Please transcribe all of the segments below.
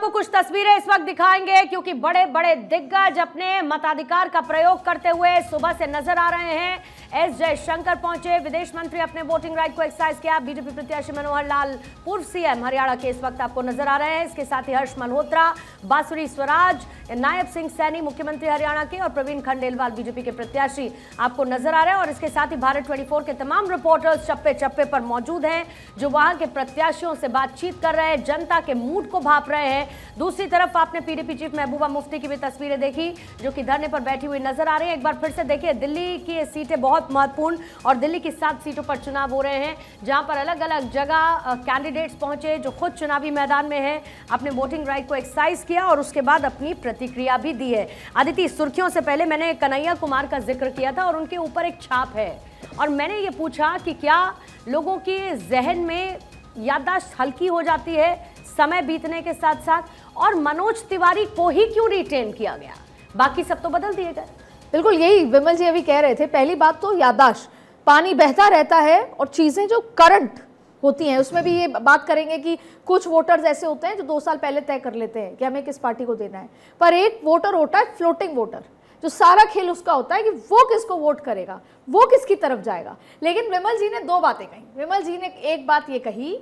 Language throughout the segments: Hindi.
आपको कुछ तस्वीरें इस वक्त दिखाएंगे क्योंकि बड़े बड़े दिग्गज अपने मताधिकार का प्रयोग करते हुए सुबह से नजर आ रहे हैं। एस जयशंकर पहुंचे, विदेश मंत्री अपने वोटिंग राइट को एक्सरसाइज किया। बीजेपी प्रत्याशी मनोहर लाल पूर्व सीएम हरियाणा के इस वक्त आपको नजर आ रहे हैं। इसके साथ ही हर्ष मल्होत्रा, बांसुरी स्वराज, नायब सिंह सैनी मुख्यमंत्री हरियाणा के और प्रवीण खंडेलवाल बीजेपी के प्रत्याशी आपको नजर आ रहे हैं। और इसके साथ ही भारत 24 के तमाम रिपोर्टर्स चप्पे चप्पे पर मौजूद हैं जो वहां के प्रत्याशियों से बातचीत कर रहे हैं, जनता के मूड को भाप रहे हैं। दूसरी तरफ आपने पीडीपी चीफ महबूबा मुफ्ती की भी तस्वीरें देखी जो कि धरने पर बैठी हुई नजर आ रही है। एक बार फिर से देखिए, दिल्ली की ये सीटें बहुत महत्वपूर्ण और दिल्ली की 7 सीटों पर चुनाव हो रहे हैं जहां पर अलग अलग जगह कैंडिडेट्स पहुंचे जो खुद चुनावी मैदान में हैं, अपने वोटिंग राइट को एक्सरसाइज किया और उसके बाद अपनी प्रतिक्रिया भी दी है। अदिति, सुर्खियों से पहले मैंने कन्हैया कुमार का जिक्र किया था और उनके ऊपर एक छाप है और मैंने ये पूछा कि क्या लोगों के जहन में याददाश्त हल्की हो जाती है समय बीतने के साथ साथ, और मनोज तिवारी को ही क्यों रिटेन किया गया, बाकी सब तो बदल दिए गए। बिल्कुल यही विमल जी अभी कह रहे थे। पहली बात तो याददाश्त, पानी बहता रहता है और चीजें जो करंट होती हैं उसमें भी ये बात करेंगे कि कुछ वोटर्स ऐसे होते हैं जो 2 साल पहले तय कर लेते हैं कि हमें किस पार्टी को देना है, पर एक वोटर होता है फ्लोटिंग वोटर, जो सारा खेल उसका होता है कि वो किसको वोट करेगा, वो किसकी तरफ जाएगा। लेकिन विमल जी ने 2 बातें कही। विमल जी ने एक बात ये कही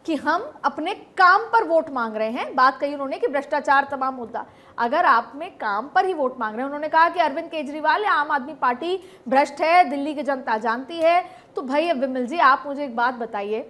कि हम अपने काम पर वोट मांग रहे हैं। बात कही उन्होंने कि भ्रष्टाचार तमाम मुद्दा, अगर आप में काम पर ही वोट मांग रहे हैं, उन्होंने कहा कि अरविंद केजरीवाल या आम आदमी पार्टी भ्रष्ट है, दिल्ली की जनता जानती है, तो भाई अब विमल जी आप मुझे एक बात बताइए,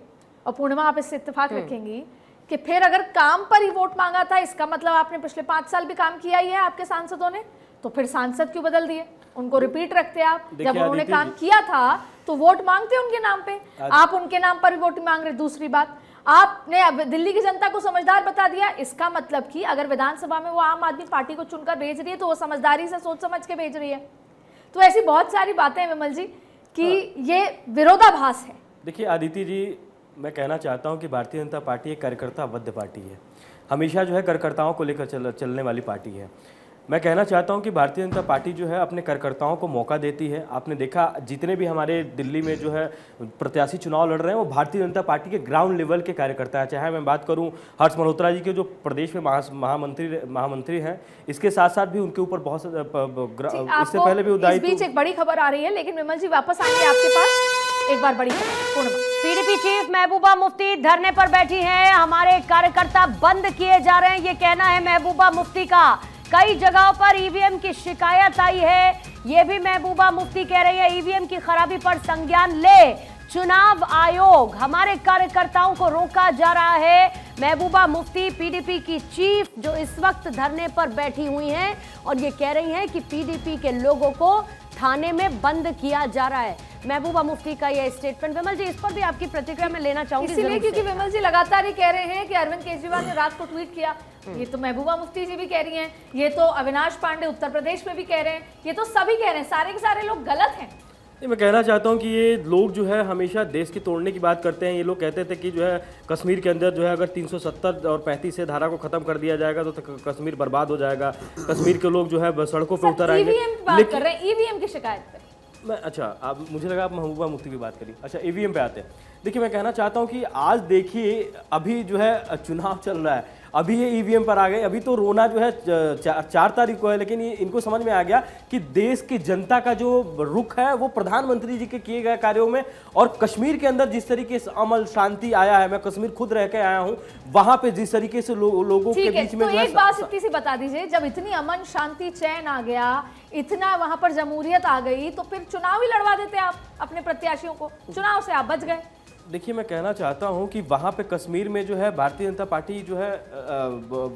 और पूर्णिमा आप इससे इत्तेफाक रखेंगी कि फिर अगर काम पर ही वोट मांगा था, इसका मतलब आपने पिछले 5 साल भी काम किया ही है आपके सांसदों ने, तो फिर सांसद क्यों बदल दिए? उनको रिपीट रखते आप। जब उन्होंने काम किया था तो वोट मांगते उनके नाम पे, आप उनके नाम पर वोट मांग रहे। दूसरी बात, आपने दिल्ली की जनता को समझदार बता दिया, इसका मतलब कि अगर विधानसभा में वो आम आदमी पार्टी को चुनकर भेज रही है तो वो समझदारी से सोच समझ के भेज रही है। तो ऐसी बहुत सारी बातें विमल जी कि ये विरोधाभास है। देखिए आदिति जी, मैं कहना चाहता हूं कि भारतीय जनता पार्टी एक कार्यकर्ताबद्ध पार्टी है, हमेशा जो है कार्यकर्ताओं को लेकर चलने वाली पार्टी है। मैं कहना चाहता हूं कि भारतीय जनता पार्टी जो है अपने कार्यकर्ताओं को मौका देती है। आपने देखा जितने भी हमारे दिल्ली में जो है प्रत्याशी चुनाव लड़ रहे हैं वो भारतीय जनता पार्टी के ग्राउंड लेवल के कार्यकर्ता हैं। चाहे मैं बात करूं हर्ष मल्होत्रा जी के जो प्रदेश में महामंत्री हैं, इसके साथ साथ भी उनके ऊपर बहुत इससे पहले भी इस बीच एक बड़ी खबर आ रही है, लेकिन विमल जी वापस आएंगे आपके पास। एक बार बड़ी खबर, पीडीपी चीफ महबूबा मुफ्ती धरने पर बैठी हैं, हमारे कार्यकर्ता बंद किए जा रहे हैं, ये कहना है महबूबा मुफ्ती का। कई जगहों पर ईवीएम की शिकायत आई है, ये भी महबूबा मुफ्ती कह रही है ईवीएम की खराबी पर संज्ञान ले चुनाव आयोग, हमारे कार्यकर्ताओं को रोका जा रहा है। महबूबा मुफ्ती पीडीपी की चीफ जो इस वक्त धरने पर बैठी हुई हैं और ये कह रही हैं कि पीडीपी के लोगों को थाने में बंद किया जा रहा है। महबूबा मुफ्ती का ये स्टेटमेंट, विमल जी इस पर भी आपकी प्रतिक्रिया मैं लेना चाहूंगी, इसलिए क्योंकि विमल जी लगातार ही कह रहे हैं कि अरविंद केजरीवाल ने रात को ट्वीट किया, ये तो महबूबा मुफ्ती जी भी कह रही हैं, ये तो अविनाश पांडे उत्तर प्रदेश में भी कह रहे हैं, ये तो सभी कह रहे हैं, सारे के सारे लोग गलत हैं। मैं कहना चाहता हूं कि ये लोग जो है हमेशा देश के तोड़ने की बात करते हैं। ये लोग कहते थे कि जो है कश्मीर के अंदर जो है अगर 370 और 35 से धारा को खत्म कर दिया जाएगा तो कश्मीर बर्बाद हो जाएगा, कश्मीर के लोग जो है सड़कों पर उतर आएंगे। ईवीएम की शिकायत पे अच्छा, आप मुझे लगा आप महबूबा मुफ्ती की बात करी। अच्छा, ईवीएम पे आते हैं। देखिए मैं कहना चाहता हूं कि आज देखिए अभी जो है चुनाव चल रहा है, अभी ये ईवीएम पर आ गए। अभी तो रोना जो है 4 तारीख को है, लेकिन ये इनको समझ में आ गया कि देश की जनता का जो रुख है वो प्रधानमंत्री जी के किए गए कार्यों में, और कश्मीर के अंदर जिस तरीके से अमन शांति आया है, मैं कश्मीर खुद रह के आया हूं, वहां पे जिस तरीके से लोगों के बीच में तो एक बात इतनी सी बता दीजिए, जब इतनी अमन शांति चैन आ गया, इतना वहां पर जमहूरियत आ गई, तो फिर चुनाव ही लड़वा देते आप अपने प्रत्याशियों को, चुनाव से आप बच गए। देखिए मैं कहना चाहता हूं कि वहां पे कश्मीर में जो है भारतीय जनता पार्टी जो है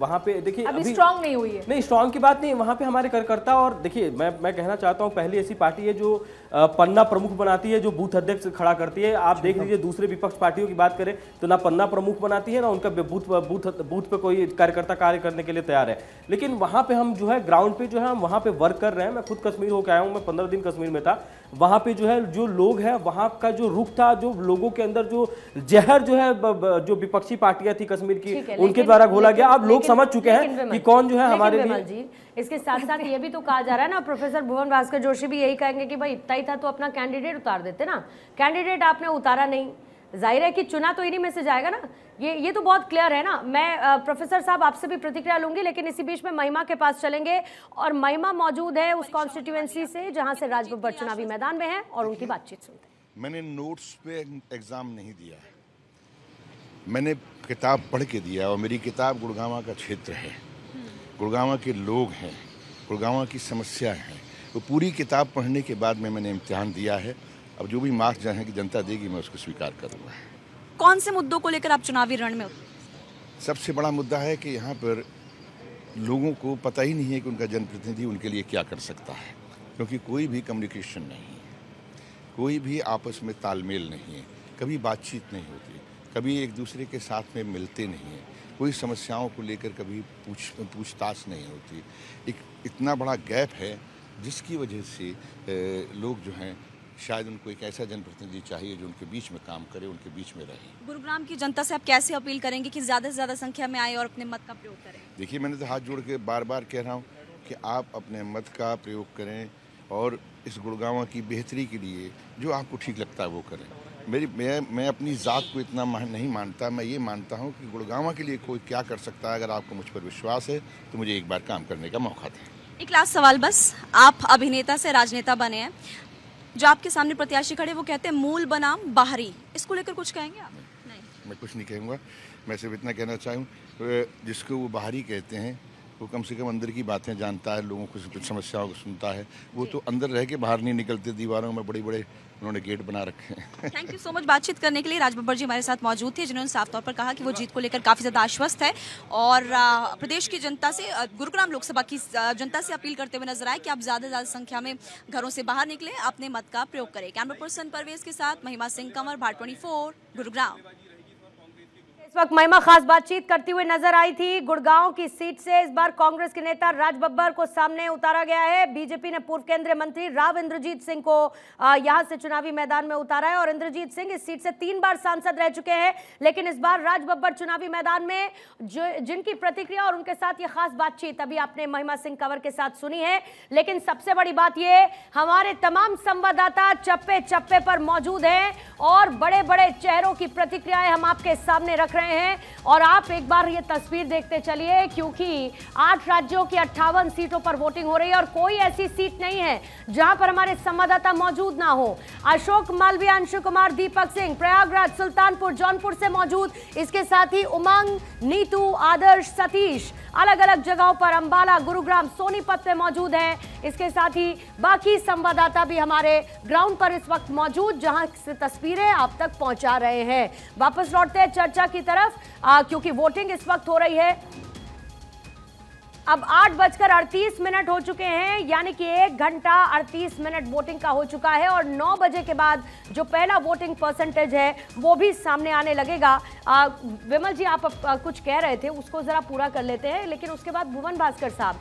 वहां पे देखिए अभी स्ट्रांग नहीं हुई है। नहीं, स्ट्रांग की बात नहीं, वहां पे हमारे कार्यकर्ता, और देखिए मैं कहना चाहता हूं पहली ऐसी पार्टी है जो पन्ना प्रमुख बनाती है, जो बूथ अध्यक्ष खड़ा करती है। आप देख लीजिए दूसरे विपक्ष पार्टियों की बात करें तो ना पन्ना प्रमुख बनाती है, ना उनका बूथ पे कोई कार्यकर्ता कार्य करने के लिए तैयार है। लेकिन वहां पे हम जो है ग्राउंड पे जो है हम वहां पे वर्क कर रहे हैं। मैं खुद कश्मीर होकर आया हूं, मैं 15 दिन कश्मीर में था। वहां पे जो है जो लोग हैं, वहां का जो रुख था, जो लोगों के अंदर जो जहर जो है जो विपक्षी पार्टियां थी कश्मीर की, उनके द्वारा घोला गया। अब लोग समझ चुके हैं कि कौन जो है हमारे लिए। इसके साथ साथ ये भी तो कहा जा रहा है ना, प्रोफेसर भुवन भास्कर जोशी भी यही कहेंगे कि भाई इतना ही था तो अपना कैंडिडेट उतार देते ना, कैंडिडेट आपने उतारा नहीं, जाहिर है कि चुना तो इन्हीं में से जाएगा ना, ये तो बहुत क्लियर है ना। मैं प्रोफेसर साहब आपसे भी प्रतिक्रिया लूंगी, लेकिन इसी बीच में महिमा के पास चलेंगे और महिमा मौजूद है उस कॉन्स्टिट्यूएंसी से जहां से राज बब्बर चुनावी मैदान में है और उनकी बातचीत सुनते हैं। मैंने नोट्स पे एग्जाम नहीं दिया है, मैंने किताब पढ़ के दिया और मेरी किताब गुड़गांव का क्षेत्र है, गुड़गांव के लोग हैं, गुड़गांव की समस्याएं हैं। तो पूरी किताब पढ़ने के बाद में मैंने इम्तिहान दिया है। अब जो भी मार्क्स जो है कि जनता देगी मैं उसको स्वीकार करूँगा। कौन से मुद्दों को लेकर आप चुनावी रण में उतरे? सबसे बड़ा मुद्दा है कि यहाँ पर लोगों को पता ही नहीं है कि उनका जनप्रतिनिधि उनके लिए क्या कर सकता है, क्योंकि कोई भी कम्युनिकेशन नहीं है, कोई भी आपस में तालमेल नहीं है, कभी बातचीत नहीं होती, कभी एक दूसरे के साथ में मिलते नहीं हैं, कोई समस्याओं को लेकर कभी पूछताछ नहीं होती। एक इतना बड़ा गैप है जिसकी वजह से लोग जो हैं शायद उनको एक ऐसा जनप्रतिनिधि चाहिए जो उनके बीच में काम करे, उनके बीच में रहे। गुरुग्राम की जनता से आप कैसे अपील करेंगे कि ज़्यादा से ज़्यादा संख्या में आए और अपने मत का प्रयोग करें? देखिए, मैंने तो हाथ जोड़ के बार बार कह रहा हूँ कि आप अपने मत का प्रयोग करें और इस गुड़गांव की बेहतरी के लिए जो आपको ठीक लगता है वो करें। मैं अपनी ज़ात को इतना नहीं मानता, मैं ये मानता हूँ कि गुड़गांव के लिए कोई क्या कर सकता है। अगर आपको मुझ पर विश्वास है तो मुझे एक बार काम करने का मौका दें। एक लास्ट सवाल बस, आप अभिनेता से राजनेता बने हैं, जो आपके सामने प्रत्याशी खड़े वो कहते हैं मूल बनाम बाहरी, इसको लेकर कुछ कहेंगे आप? नहीं, मैं कुछ नहीं कहूँगा। मैं सिर्फ इतना कहना चाहूँ, जिसको वो बाहरी कहते हैं वो कम से कम अंदर की बातें जानता है, लोगों को समस्याओं को सुनता है। वो तो अंदर रह के बाहर नहीं निकलते, दीवारों में बड़े बड़े उन्होंने गेट बना रखे हैं। थैंक यू सो मच बातचीत करने के लिए। राज बब्बर जी हमारे साथ मौजूद थे, जिन्होंने साफ तौर पर कहा कि वो जीत को लेकर काफ़ी ज़्यादा आश्वस्त है और प्रदेश की जनता से, गुरुग्राम लोकसभा की जनता से अपील करते हुए नजर आए कि आप ज़्यादा से ज़्यादा संख्या में घरों से बाहर निकले, अपने मत का प्रयोग करें। कैमरा पर्सन परवेज के साथ महिमा सिंह कंवर, भारत 24, गुरुग्राम। इस वक्त महिमा खास बातचीत करती हुई नजर आई थी। गुड़गांव की सीट से इस बार कांग्रेस के नेता राज बब्बर को सामने उतारा गया है। बीजेपी ने पूर्व केंद्रीय मंत्री राव इंद्रजीत सिंह को यहां से चुनावी मैदान में उतारा है और इंद्रजीत सिंह इस सीट से 3 बार सांसद रह चुके हैं। लेकिन इस बार राज बब्बर चुनावी मैदान में जिनकी प्रतिक्रिया और उनके साथ ये खास बातचीत अभी आपने महिमा सिंह कंवर के साथ सुनी है। लेकिन सबसे बड़ी बात यह, हमारे तमाम संवाददाता चप्पे चप्पे पर मौजूद हैं और बड़े बड़े चेहरों की प्रतिक्रियाएं हम आपके सामने रख रहे हैं। और आप एक बार ये तस्वीर देखते चलिए, क्योंकि 8 राज्यों की 58 सीटों पर वोटिंग हो रही है और कोई ऐसी सीट नहीं है जहां पर हमारे संवाददाता मौजूद ना हो। अशोक मालवीय, अंशु कुमार, दीपक सिंह प्रयागराज, सुल्तानपुर, जौनपुर से मौजूद, इसके साथ ही उमंग, नीतू, आदर्श, सतीश अलग अलग जगहों पर, अंबाला, गुरुग्राम, सोनीपत में मौजूद हैं। इसके साथ ही बाकी संवाददाता भी हमारे ग्राउंड पर इस वक्त मौजूद, जहां से तस्वीरें आप तक पहुंचा रहे हैं। वापस लौटते हैं चर्चा की तरफ, क्योंकि वोटिंग इस वक्त हो रही है। अब 8:38 हो चुके हैं, यानी कि 1 घंटा 38 मिनट वोटिंग का हो चुका है और 9 बजे के बाद जो पहला वोटिंग परसेंटेज है वो भी सामने आने लगेगा। विमल जी, आप कुछ कह रहे थे, उसको जरा पूरा कर लेते हैं। लेकिन उसके बाद भुवन भास्कर साहब,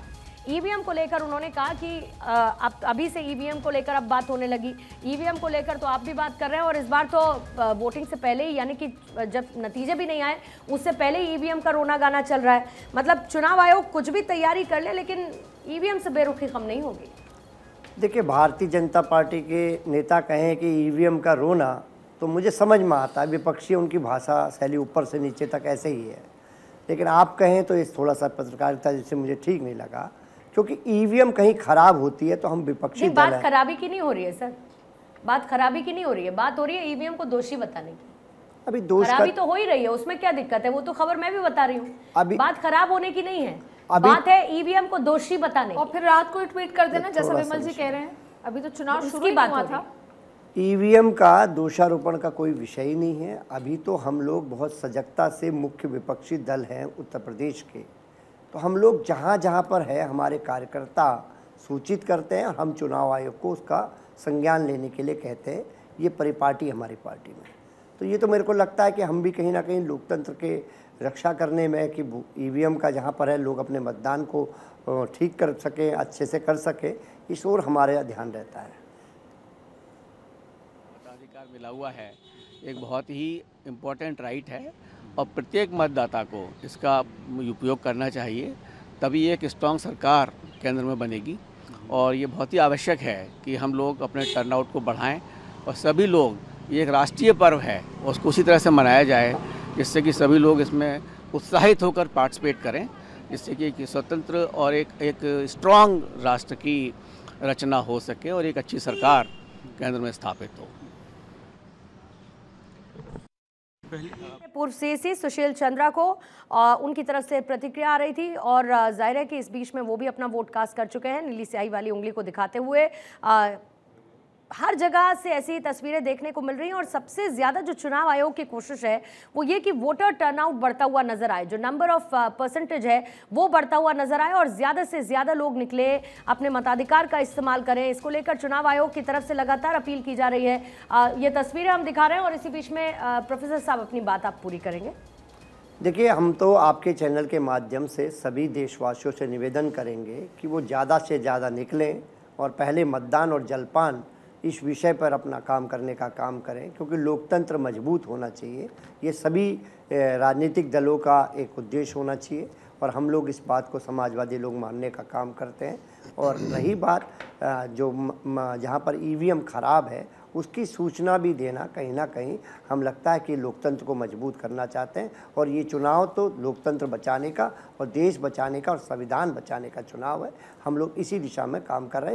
ईवीएम को लेकर उन्होंने कहा कि अब अभी से ईवीएम को लेकर अब बात होने लगी। ईवीएम को लेकर तो आप भी बात कर रहे हैं और इस बार तो वोटिंग से पहले ही, यानी कि जब नतीजे भी नहीं आए उससे पहले ही ईवीएम का रोना गाना चल रहा है। मतलब चुनाव आयोग कुछ भी तैयारी कर ले, लेकिन ईवीएम से बेरुखी कम नहीं होगी। देखिए, भारतीय जनता पार्टी के नेता कहें कि ईवीएम का रोना, तो मुझे समझ में आता है, विपक्षी उनकी भाषा शैली ऊपर से नीचे तक ऐसे ही है। लेकिन आप कहें तो इस थोड़ा सा पत्रकारिता जिससे मुझे ठीक नहीं लगा, क्योंकि ईवीएम कहीं खराब होती है तो हम विपक्षी दल हैं। बात खराबी की नहीं हो रही है सर, बात खराबी की नहीं हो रही है, बात हो रही है ईवीएम को दोषी बताने की। अभी दोष खराबी तो हो ही रही है, उसमें क्या दिक्कत है? वो तो खबर मैं भी बता रही हूँ, अभी बात खराब होने की नहीं है, बात है ईवीएम को दोषी बताने। और फिर रात को ट्वीट कर देना, जैसा विमल जी कह रहे हैं। अभी तो चुनाव शुरू ही हुआ था। ईवीएम का दोषारोपण का कोई विषय ही नहीं है। अभी तो हम लोग बहुत सजगता से, मुख्य विपक्षी दल हैं उत्तर प्रदेश के, तो हम लोग जहाँ जहाँ पर है हमारे कार्यकर्ता सूचित करते हैं, हम चुनाव आयोग को उसका संज्ञान लेने के लिए कहते हैं। ये परिपाटी हमारी पार्टी में, तो ये तो मेरे को लगता है कि हम भी कहीं ना कहीं लोकतंत्र के रक्षा करने में, कि ईवीएम का जहाँ पर है लोग अपने मतदान को ठीक कर सकें, अच्छे से कर सकें, इस ओर हमारा ध्यान रहता है। मताधिकार मिला हुआ है, एक बहुत ही इम्पोर्टेंट राइट है और प्रत्येक मतदाता को इसका उपयोग करना चाहिए, तभी एक स्ट्रॉन्ग सरकार केंद्र में बनेगी। और ये बहुत ही आवश्यक है कि हम लोग अपने टर्नआउट को बढ़ाएं और सभी लोग ये एक राष्ट्रीय पर्व है, उसको उसी तरह से मनाया जाए जिससे कि सभी लोग इसमें उत्साहित होकर पार्टिसिपेट करें, जिससे कि एक स्वतंत्र और एक स्ट्रांग राष्ट्र की रचना हो सके और एक अच्छी सरकार केंद्र में स्थापित हो। पूर्व सीएसी सुशील चंद्रा को उनकी तरफ से प्रतिक्रिया आ रही थी और जाहिर है कि इस बीच में वो भी अपना वोट कास्ट कर चुके हैं, नीली स्याही वाली उंगली को दिखाते हुए। हर जगह से ऐसी तस्वीरें देखने को मिल रही हैं और सबसे ज्यादा जो चुनाव आयोग की कोशिश है वो ये कि वोटर टर्नआउट बढ़ता हुआ नजर आए, जो नंबर ऑफ परसेंटेज है वो बढ़ता हुआ नजर आए और ज्यादा से ज्यादा लोग निकले, अपने मताधिकार का इस्तेमाल करें। इसको लेकर चुनाव आयोग की तरफ से लगातार अपील की जा रही है। ये तस्वीरें हम दिखा रहे हैं और इसी बीच में प्रोफेसर साहब अपनी बात आप पूरी करेंगे। देखिए, हम तो आपके चैनल के माध्यम से सभी देशवासियों से निवेदन करेंगे कि वो ज़्यादा से ज़्यादा निकलें और पहले मतदान और जलपान इस विषय पर अपना काम करने का काम करें, क्योंकि लोकतंत्र मजबूत होना चाहिए। ये सभी राजनीतिक दलों का एक उद्देश्य होना चाहिए और हम लोग इस बात को समाजवादी लोग मानने का काम करते हैं। और रही बात जो जहाँ पर ईवीएम ख़राब है उसकी सूचना भी देना, कहीं ना कहीं हम लगता है कि लोकतंत्र को मजबूत करना चाहते हैं और ये चुनाव तो लोकतंत्र बचाने का और देश बचाने का और संविधान बचाने का चुनाव है। हम लोग इसी दिशा में काम कर रहे हैं।